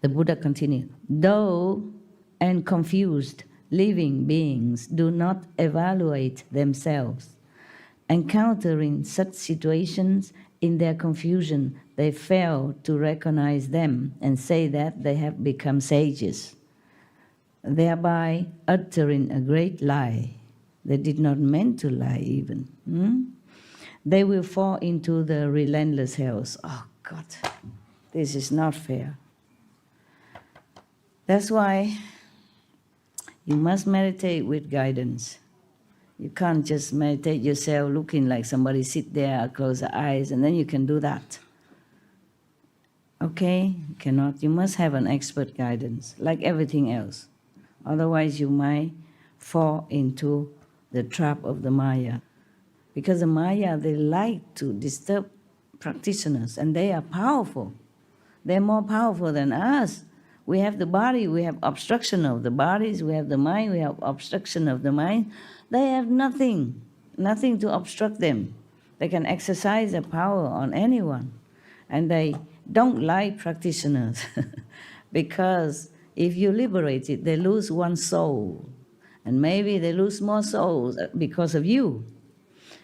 The Buddha continued, though and confused living beings do not evaluate themselves, encountering such situations in their confusion, they fail to recognize them and say that they have become sages, thereby uttering a great lie. They did not mean to lie even. They will fall into the relentless hells. Oh God, this is not fair. That's why you must meditate with guidance. You can't just meditate yourself looking like somebody sit there, close the eyes, and then you can do that. Okay? You cannot. You must have an expert guidance, like everything else. Otherwise you might fall into the trap of the Maya. Because the Maya, they like to disturb practitioners, and they are powerful. They're more powerful than us. We have the body, we have obstruction of the bodies, we have the mind, we have obstruction of the mind. They have nothing to obstruct them. They can exercise their power on anyone. And they don't like practitioners because if you liberate it, they lose one soul. And maybe they lose more souls because of you.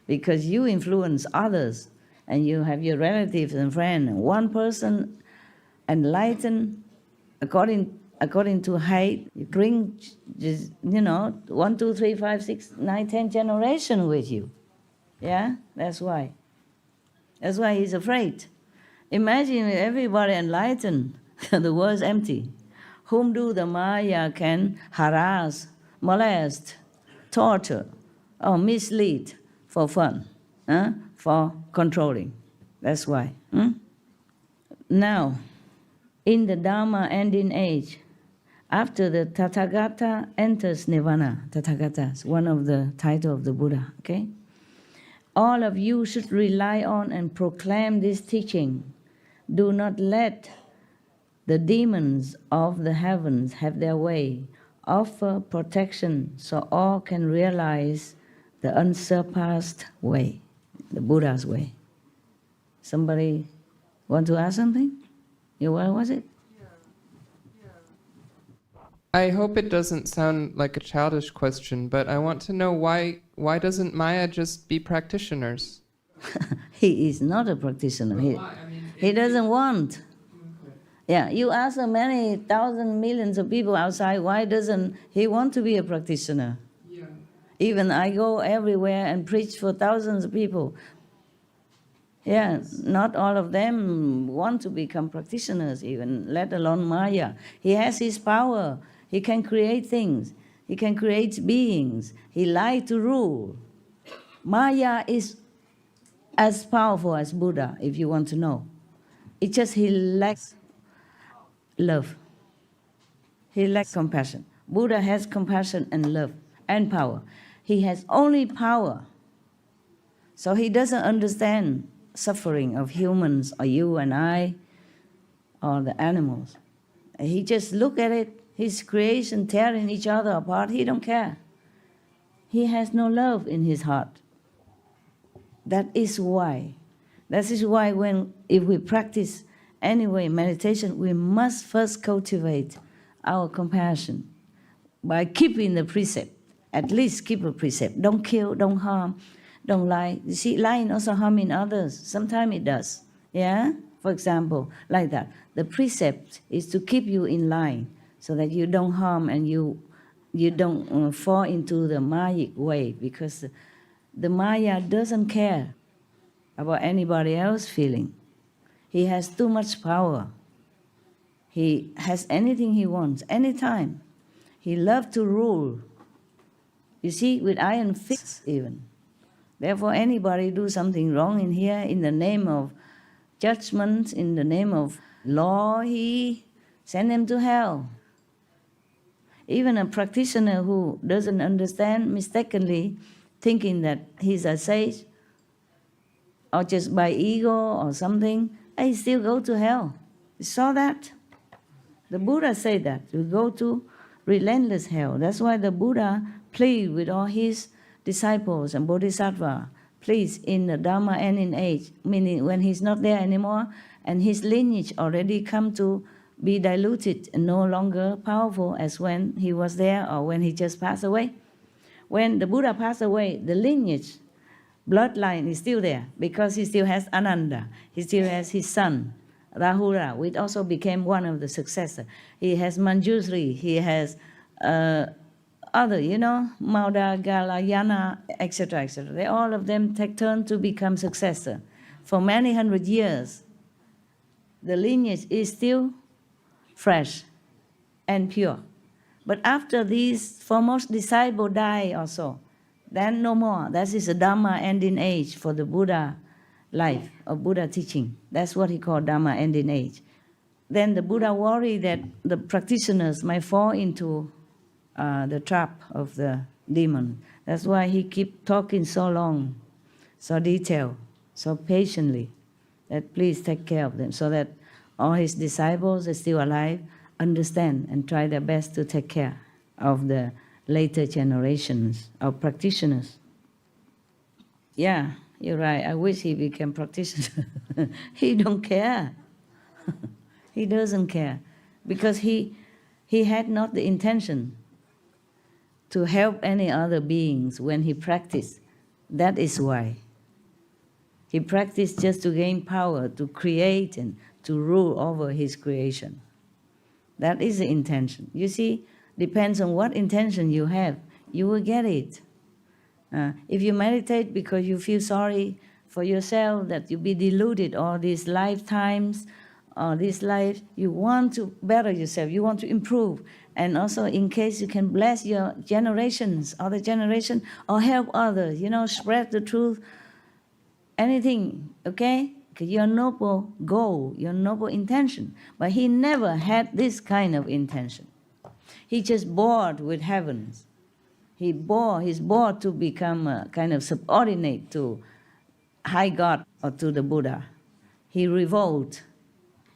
Because you influence others and you have your relatives and friends. One person enlightened according to height, you bring, just, 1, 2, 3, 5, 6, 9, 10 generations with you. Yeah, that's why. That's why he's afraid. Imagine everybody enlightened, the world's empty. Whom do the Maya can harass, molest, torture, or mislead for fun, for controlling. That's why. Now, in the Dharma ending age, after the Tathagata enters Nirvana, Tathagata is one of the titles of the Buddha, okay? All of you should rely on and proclaim this teaching. Do not let the demons of the heavens have their way. Offer protection so all can realize the unsurpassed way, the Buddha's way. Somebody want to ask something? What was it? I hope it doesn't sound like a childish question, but I want to know why doesn't Maya just be practitioners? He is not a practitioner. He doesn't want. Yeah, you ask many thousand millions of people outside, why doesn't he want to be a practitioner? Yeah. Even I go everywhere and preach for thousands of people. Yeah, not all of them want to become practitioners even, let alone Maya. He has his power. He can create things. He can create beings. He likes to rule. Maya is as powerful as Buddha, if you want to know. It's just he lacks love. He lacks compassion. Buddha has compassion and love and power. He has only power. So he doesn't understand suffering of humans or you and I or the animals. He just look at it, his creation tearing each other apart, he don't care. He has no love in his heart. That is why if we practice anyway meditation, we must first cultivate our compassion by keeping the precept. At least keep a precept. Don't kill, don't harm, don't lie. You see, lying also harming others. Sometimes it does. Yeah? For example, like that. The precept is to keep you in line so that you don't harm and you don't fall into the Mayic way, because the Maya doesn't care about anybody else's feeling. He has too much power. He has anything he wants, anytime. He loves to rule. You see, with iron fist even. Therefore, anybody do something wrong in here, in the name of judgment, in the name of law, he send them to hell. Even a practitioner who doesn't understand, mistakenly thinking that he's a sage, or just by ego or something, he still go to hell. You saw that? The Buddha said that, you go to relentless hell. That's why the Buddha plead with all his disciples and bodhisattva, please, in the Dharma ending age, meaning when he's not there anymore, and his lineage already come to be diluted and no longer powerful as when he was there or when he just passed away. When the Buddha passed away, the lineage, bloodline is still there because he still has Ananda. He still has his son, Rahula, which also became one of the successors. He has Manjusri, he has other, Mauda, Galayana, etc., etc. They, all of them take turn to become successor. For many hundred years, the lineage is still fresh and pure. But after these foremost disciples die also, then no more. That is a Dhamma ending age for the Buddha life or Buddha teaching. That's what he called Dhamma ending age. Then the Buddha worried that the practitioners might fall into the trap of the demon. That's why he keep talking so long, so detailed, so patiently, that please take care of them, so that all his disciples are still alive, understand and try their best to take care of the later generations of practitioners. Yeah, you're right. I wish he became practitioner. He don't care. He doesn't care because he had not the intention to help any other beings when he practiced. That is why. He practiced just to gain power, to create and to rule over his creation. That is the intention. You see, depends on what intention you have, you will get it. If you meditate because you feel sorry for yourself, that you be deluded all these lifetimes, or this life, you want to better yourself, you want to improve, and also in case you can bless your generations, other generation, or help others, spread the truth, anything, okay? Your noble goal, your noble intention. But he never had this kind of intention. He just bored with heavens. He's bored to become a kind of subordinate to high God or to the Buddha. He revolted.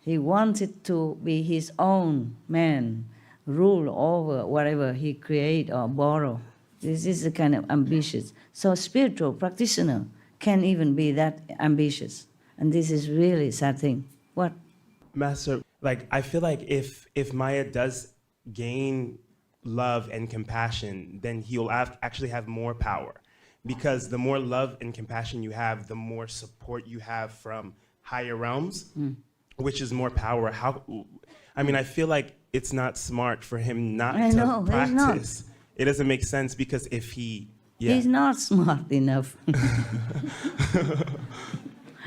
He wanted to be his own man, rule over whatever he create or borrow. This is the kind of ambitious. So spiritual practitioner can't even be that ambitious. And this is really a sad thing. What? Master, I feel like if Maya does gain love and compassion, then he'll actually have more power. Because the more love and compassion you have, the more support you have from higher realms, which is more power. I feel like it's not smart for him not to practice. It doesn't make sense because if he... Yeah. He's not smart enough.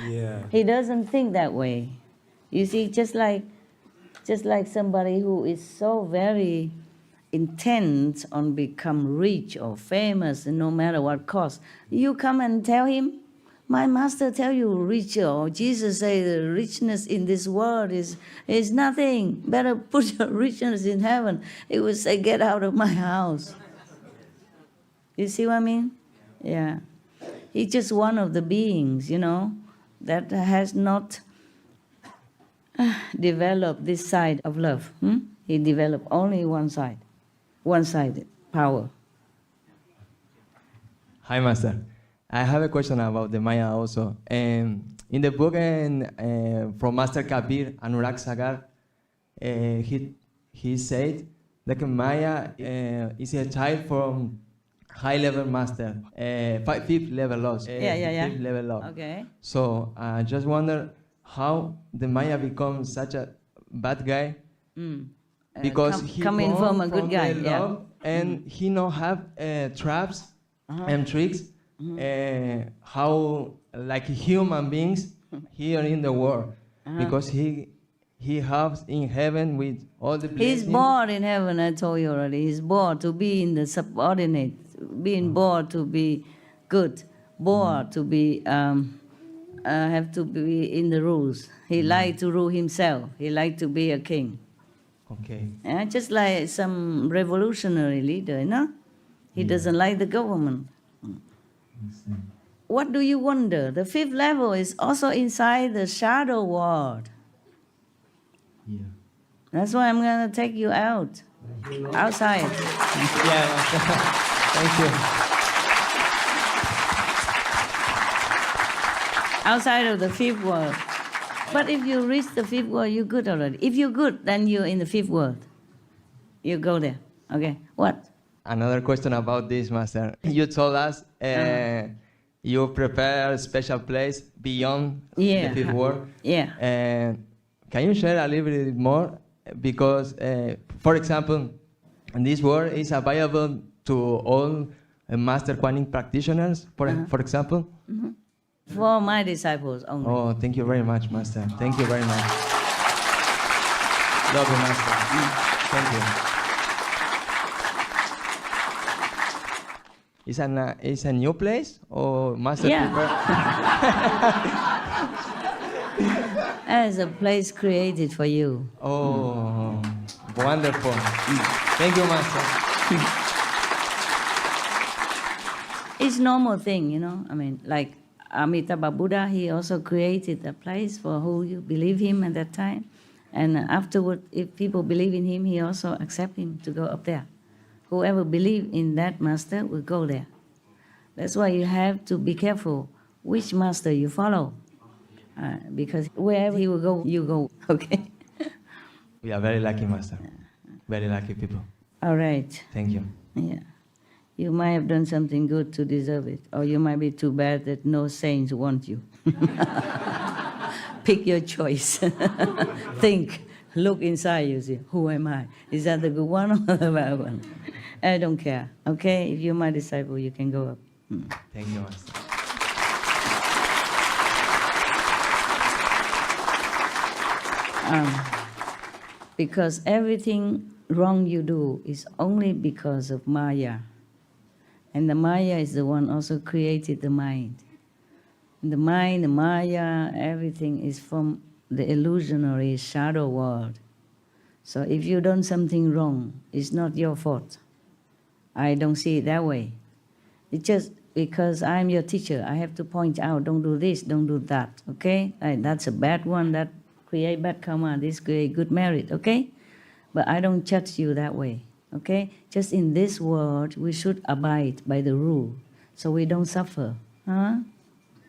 Yeah. He doesn't think that way. You see, just like somebody who is so very intent on become rich or famous, and no matter what cost, you come and tell him, my master tell you rich, or Jesus say the richness in this world is nothing. Better put your richness in heaven. He would say, get out of my house. You see what I mean? Yeah. He's just one of the beings, that has not developed this side of love. He developed only one side, one-sided power. Hi, Master. I have a question about the Maya also. In the book from Master Kabir, Anurag Sagar, he said that Maya is a child from high-level master, fifth level loss. Fifth level loss. Okay. So I just wonder how the Maya becomes such a bad guy because he coming born from a good guy, the love, and he no have traps and tricks. How like human beings here in the world, because he has in heaven with all the blessings. He's born in heaven, I told you already. He's born to be in the subordinate, being born to be good, born to be have to be in the rules. He liked to rule himself. He liked to be a king. Okay. Just like some revolutionary leader, He doesn't like the government. What do you wonder? The fifth level is also inside the shadow world. Yeah. That's why I'm going to take you out, outside. Yeah. Thank you. Outside of the fifth world. But if you reach the fifth world, you're good already. If you're good, then you're in the fifth world. You go there. Okay. What? Another question about this, Master. You told us you prepare a special place beyond Yeah. the fifth world. Yeah. Can you share a little bit more? Because, for example, this world is available to all Master Kuan Yin practitioners, for example. For my disciples only. Oh, thank you very much, Master. Thank you very much. Love you, Master. Thank you. It's a new place or Master Yeah. prepare? As a place created for you. Oh, wonderful. Thank you, Master. It's normal thing, you know. I mean, like Amitabha Buddha, he also created a place for who you believe him at that time. And afterward, if people believe in him, he also accept him to go up there. Whoever believe in that master will go there. That's why you have to be careful which master you follow. Because wherever he will go, you go, okay? We are very lucky, Master. Very lucky people. All right. Thank you. Yeah. You might have done something good to deserve it, or you might be too bad that no saints want you. Pick your choice. Think, look inside you, see, who am I? Is that the good one or the bad one? I don't care, okay? If you're my disciple, you can go up. Thank you, Master. Because everything wrong you do is only because of Maya. And the Maya is the one also created the mind. And the mind, the Maya, everything is from the illusionary shadow world. So if you done something wrong, it's not your fault. I don't see it that way. It's just because I'm your teacher, I have to point out, don't do this, don't do that, okay? That's a bad one, that create bad karma, this create good merit, okay? But I don't judge you that way, okay? Just in this world, we should abide by the rule, so we don't suffer, huh?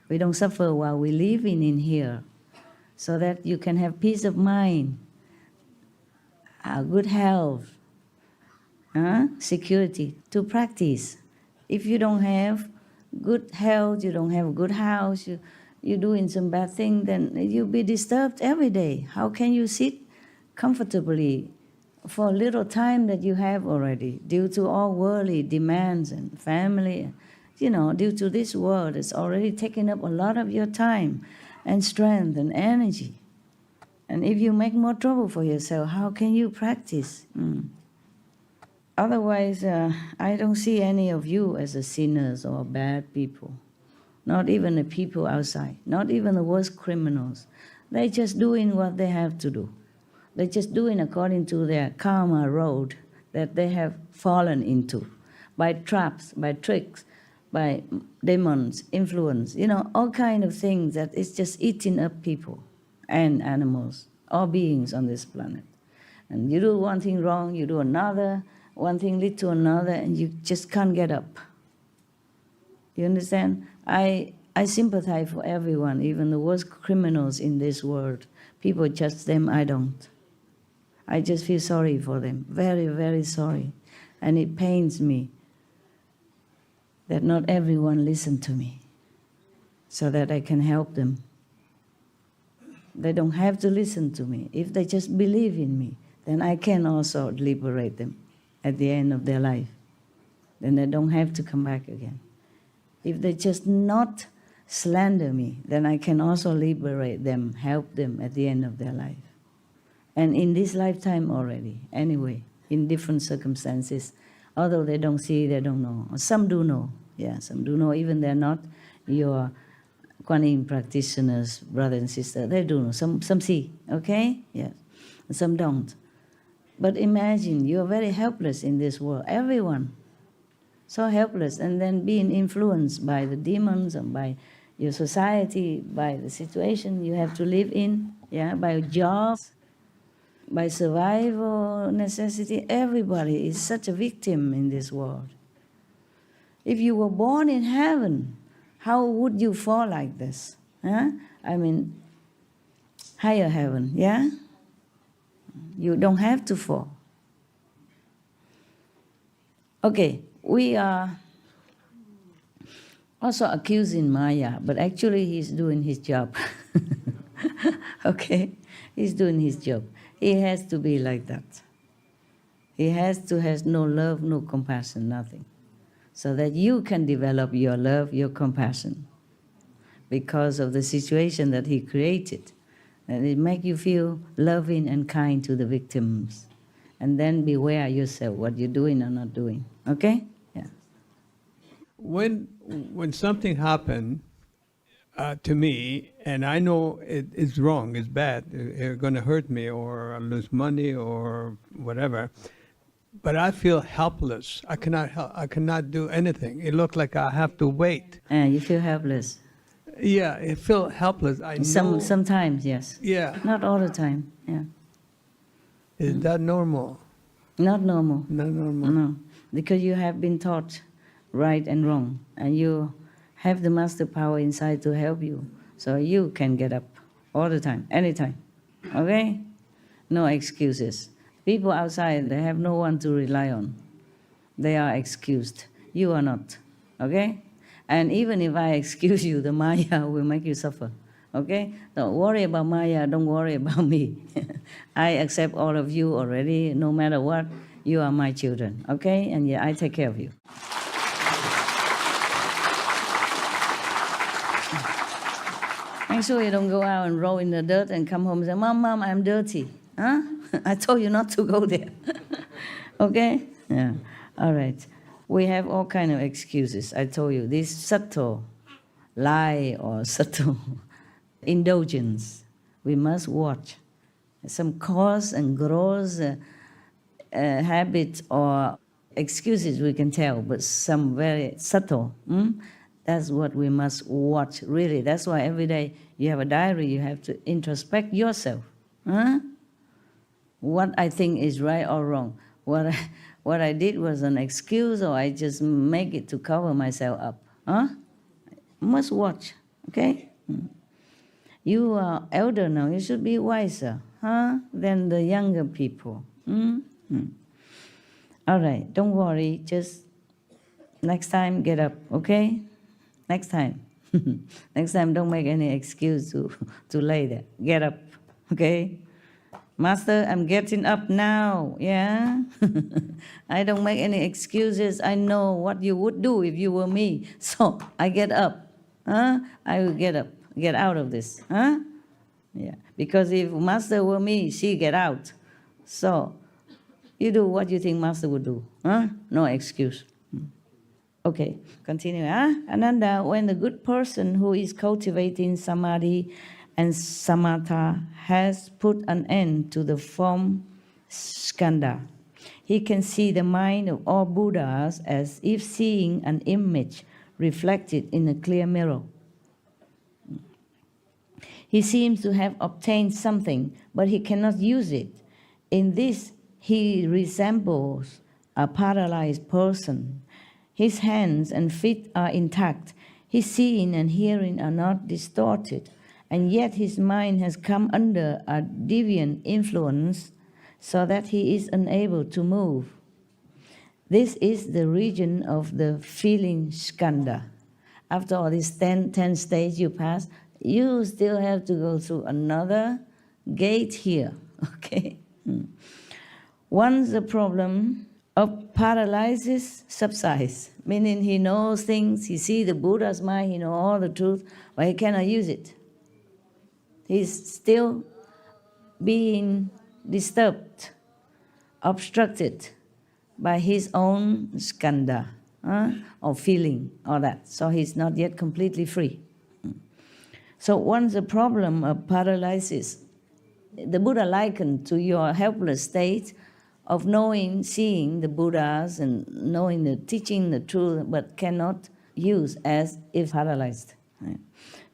We don't suffer while we living in here, so that you can have peace of mind, good health, security to practice. If you don't have good health, you don't have a good house, you're doing some bad thing, then you'll be disturbed every day. How can you sit comfortably for a little time that you have already due to all worldly demands and family? You know, due to this world, it's already taking up a lot of your time and strength and energy. And if you make more trouble for yourself, how can you practice? Otherwise, I don't see any of you as a sinners or bad people. Not even the people outside, not even the worst criminals. They're just doing what they have to do. They're just doing according to their karma road that they have fallen into by traps, by tricks, by demons, influence, you know, all kind of things that it's just eating up people and animals, all beings on this planet. And you do one thing wrong, you do another, one thing lead to another, and you just can't get up. You understand? I sympathize for everyone, even the worst criminals in this world. People judge them, I don't. I just feel sorry for them, very, very sorry. And it pains me that not everyone listened to me so that I can help them. They don't have to listen to me. If they just believe in me, then I can also liberate them at the end of their life. Then they don't have to come back again. If they just not slander me, then I can also liberate them, help them at the end of their life. And in this lifetime already, anyway, in different circumstances, although they don't see, they don't know. Some do know, yeah, some do know, even they're not your Kuan Yin practitioners, brothers and sisters, they do know. Some see, okay? Yes. And some don't. But imagine, you're very helpless in this world, everyone. So helpless, and then being influenced by the demons and by your society, by the situation you have to live in, yeah, by jobs, by survival necessity. Everybody is such a victim in this world. If you were born in heaven, how would you fall like this? Huh? I mean, higher heaven, yeah? You don't have to fall. Okay, we are also accusing Maya, but actually he's doing his job. Okay, he's doing his job. He has to be like that. He has to have no love, no compassion, nothing. So that you can develop your love, your compassion, because of the situation that he created. And it make you feel loving and kind to the victims. And then beware yourself what you're doing or not doing. Okay? Yeah. When something happened to me, and I know it's wrong, it's bad, it's going to hurt me, or I lose money, or whatever, but I feel helpless. I cannot help. I cannot do anything. It looks like I have to wait. You feel helpless. Yeah, I feel helpless. I know. Sometimes, yes. Yeah. Not all the time. Yeah. Is that normal? Not normal. Not normal. No, because you have been taught right and wrong, and you have the master power inside to help you, so you can get up all the time, anytime. Okay? No excuses. People outside, they have no one to rely on. They are excused. You are not. Okay? And even if I excuse you, the Maya will make you suffer. Okay? Don't worry about Maya, don't worry about me. I accept all of you already, no matter what. You are my children. Okay? And yeah, I take care of you. Make sure you don't go out and roll in the dirt and come home and say, Mom, I'm dirty. Huh? I told you not to go there. Okay? Yeah. All right. We have all kind of excuses. I told you, this subtle lie or subtle indulgence, we must watch. Some cause and gross habits or excuses we can tell, but some very subtle. That's what we must watch, really. That's why every day you have a diary, you have to introspect yourself. Huh? What I think is right or wrong. What I did was an excuse, or I just make it to cover myself up. Huh? Must watch, okay? You are elder now, you should be wiser, huh? Than the younger people. All right, don't worry, just next time get up, okay? Next time. Next time don't make any excuse to lay there. Get up, okay? Master, I'm getting up now, yeah? I don't make any excuses. I know what you would do if you were me. So I get up, huh? I will get up, get out of this, huh? Yeah, because if Master were me, she get out. So you do what you think Master would do, huh? No excuse. Okay, continue, huh? Ananda, when the good person who is cultivating samadhi and samatha has put an end to the form skandha, he can see the mind of all Buddhas as if seeing an image reflected in a clear mirror. He seems to have obtained something, but he cannot use it. In this, he resembles a paralyzed person. His hands and feet are intact. His seeing and hearing are not distorted. And yet his mind has come under a deviant influence so that he is unable to move. This is the region of the feeling skandha. After all these 10 stages you pass, you still have to go through another gate here, okay? Once the problem of paralysis subsides, meaning he knows things, he sees the Buddha's mind, he knows all the truth, but he cannot use it. He's still being disturbed, obstructed by his own skandha, or feeling, all that. So he's not yet completely free. So once the problem of paralysis, the Buddha likened to your helpless state of knowing, seeing the Buddhas and knowing the teaching, the truth, but cannot use as if paralyzed. Right?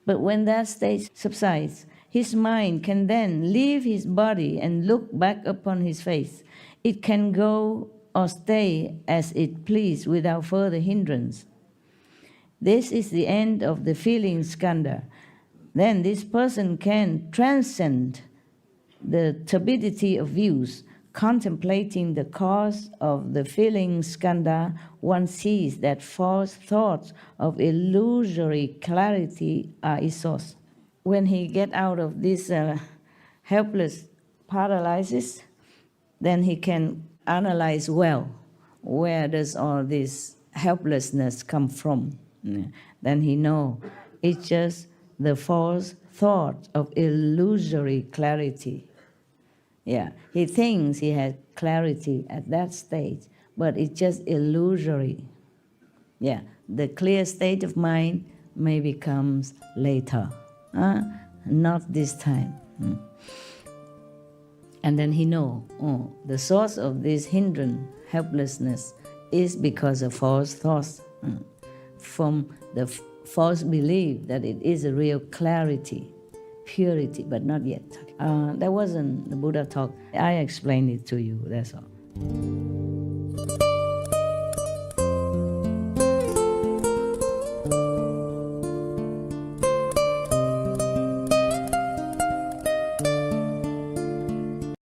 But when that state subsides, his mind can then leave his body and look back upon his face. It can go or stay as it please without further hindrance. This is the end of the feeling skandha. then this person can transcend the turbidity of views. Contemplating the cause of the feeling skandha, one sees that false thoughts of illusory clarity are its source. When he get out of this helpless paralysis, then he can analyze well, where does all this helplessness come from? Then he know it's just the false thought of illusory clarity. Yeah, he thinks he has clarity at that stage, but it's just illusory. Yeah, the clear state of mind maybe comes later, not this time. And then he know, the source of this hindrance, helplessness, is because of false thoughts, from the false belief that it is a real clarity, purity, but not yet. That wasn't the Buddha talk. I explained it to you, that's all.